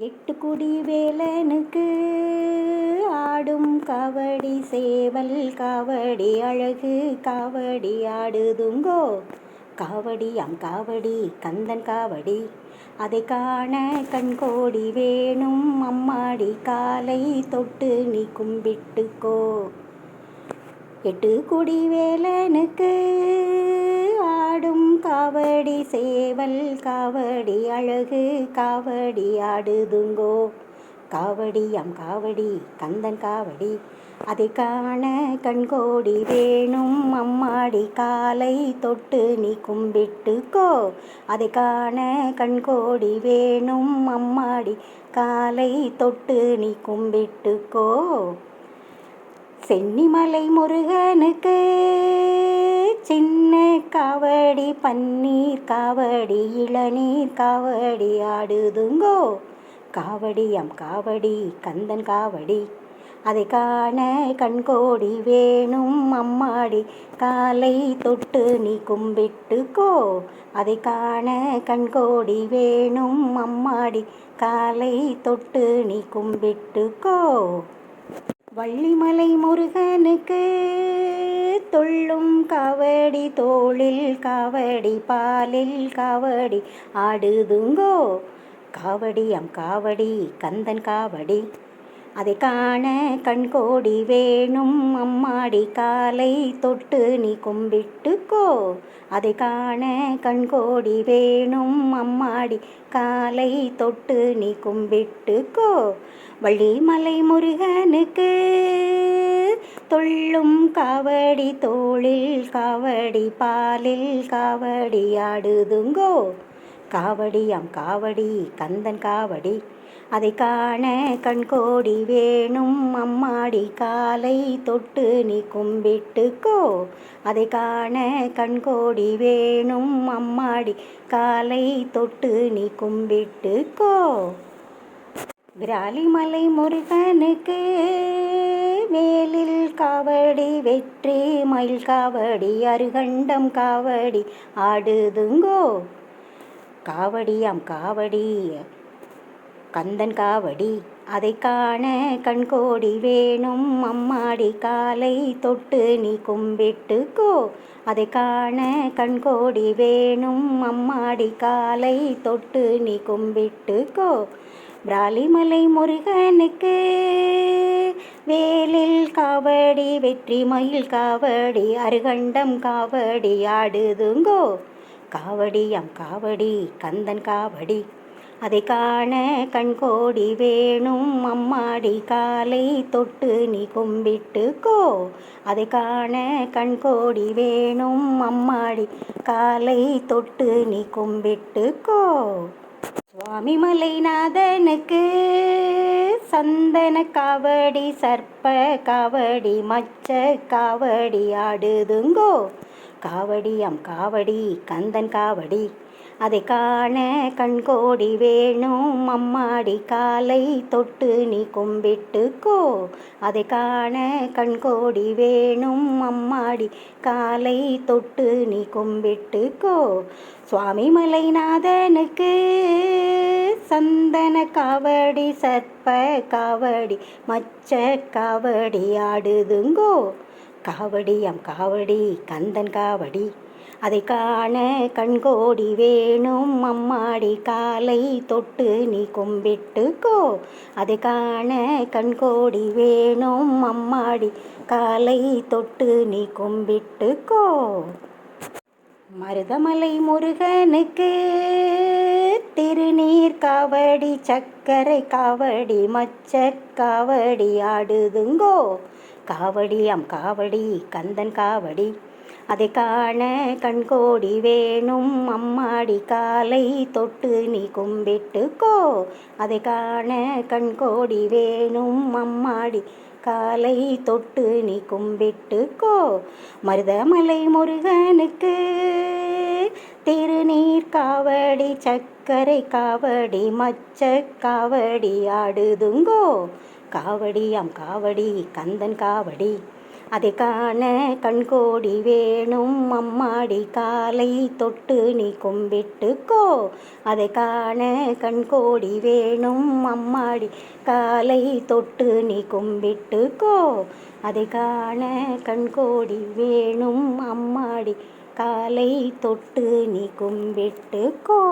எட்டு குடி வேலனுக்கு ஆடும் காவடி சேவல் காவடி அழகு காவடி ஆடுதுங்கோ. காவடியாம் காவடி கந்தன் காவடி அதை காண கண்கோடி வேணும் அம்மாடி காலை தொட்டு நீ கும்பிட்டுக்கோ. எட்டு குடி வேலனுக்கு ஆடும் காவடி சேவல் காவடி அழகு காவடி ஆடுதுங்கோ. காவடியாம் காவடி கந்தன் காவடி அதை காண கண்கோடி வேணும் அம்மாடி காலை தொட்டு நீ கும்பிட்டுக்கோ. அதை காண கண்கோடி வேணும் அம்மாடி காலை தொட்டு நீ கும்பிட்டுக்கோ. சென்னிமலை முருகனுக்கு சின்ன காவடி பன்னீர் காவடி இளநீர் காவடி ஆடுதுங்கோ. காவடியாம் காவடி கந்தன் காவடி அதை காண கண்கோடி வேணும் அம்மாடி காலை தொட்டு நீ கும்பிட்டுக்கோ. அதை காண கண்கோடி வேணும் அம்மாடி காலை தொட்டு நீ கும்பிட்டுக்கோ. வள்ளிமலை முருகனுக்கு துள்ளும் காவடி தோளில் காவடி பாலில் காவடி ஆடுதுங்கோ. காவடியாம் காவடி கந்தன் காவடி அதை காண கண்கோடி வேணும் அம்மாடி காலை தொட்டு நீ கும்பிட்டுக்கோ. அதை காண கண்கோடி வேணும் அம்மாடி காலை தொட்டு நீ கும்பிட்டுக்கோ. வள்ளிமலை முருகனுக்கு துள்ளும் காவடி தோளில் காவடி பாலில் காவடி ஆடுதுங்கோ. காவடியாம் காவடி கந்தன் காவடி அதை காண கண்கோடி வேணும் அம்மாடி காலை தொட்டு நீ கும்பிட்டுக்கோ. அதை காண கண்கோடி வேணும் அம்மாடி காலை தொட்டு நீ கும்பிட்டுக்கோ. விராலிமலை முருகனுக்கு வேலில் காவடி வெற்றி மயில் காவடி அருகண்டம் காவடி ஆடுதுங்கோ. காவடியாம் காவடி கந்தன் காவடி அதை காண கண்கோடி வேணும் அம்மாடி காலை தொட்டு நீ கும்பிட்டுக்கோ. அதை காண கண்கோடி வேணும் அம்மாடி காலை தொட்டு நீ கும்பிட்டுக்கோ. விராலிமலை முருகனுக்கு வேலில் காவடி வெற்றி மயில் காவடி அருகண்டம் காவடி ஆடுதுங்கோ. காவடியாம் காவடி கந்தன் காவடி அதை காண கண்கோடி வேணும் அம்மாடி காலை தொட்டு நீ கும்பிட்டுக்கோ. அதை காண கண்கோடி வேணும் அம்மாடி காலை தொட்டு நீ கும்பிட்டுக்கோ. சுவாமி மலைநாதனுக்கு சந்தன காவடி சர்ப்ப காவடி மச்ச காவடி ஆடுதுங்கோ. காவடியாம் காவடி கந்தன் காவடி அதை காண கண்கோடி வேணும் அம்மாடி காலை தொட்டு நீ கும்பிட்டுக்கோ. அதை காண கண்கோடி வேணும் அம்மாடி காலை தொட்டு நீ கும்பிட்டுக்கோ. சுவாமி மலைநாதனுக்கு சந்தன காவடி சர்ப்ப காவடி மச்ச காவடி ஆடுதுங்கோ. காவடியாம் காவடி கந்தன் காவடி அதை காண கண்கோடி வேணும் அம்மாடி காலை தொட்டு நீ கும்பிட்டுக்கோ. அதை காண கண்கோடி வேணும் அம்மாடி காலை தொட்டு நீ கும்பிட்டுக்கோ. மருதமலை முருகனுக்கு திருநீர் காவடி சக்கரை காவடி மச்ச காவடி ஆடுதுங்கோ. காவடியாம் காவடி கந்தன் காவடி அதை காண கண்கோடி வேணும் அம்மாடி காலை தொட்டு நீ கும்பிட்டுக்கோ. அதை காண கண்கோடி வேணும் அம்மாடி காலை தொட்டு நீ கும்பிட்டுக்கோ. மருதமலை முருகனுக்கு திருநீர் காவடி சக்கரை காவடி மச்ச காவடி ஆடுதுங்கோ. காவடியாம் காவடி கந்தன் காவடி அதை காண கண்கோடி வேணும் அம்மாடி காலை தொட்டு நீ கும்பிட்டுக்கோ. அதை காண கண்கோடி வேணும் அம்மாடி காலை தொட்டு நீ கும்பிட்டுக்கோ. அதை காண கண்கோடி வேணும் அம்மாடி காலை தொட்டு நீ கும்பிட்டுக்கோ.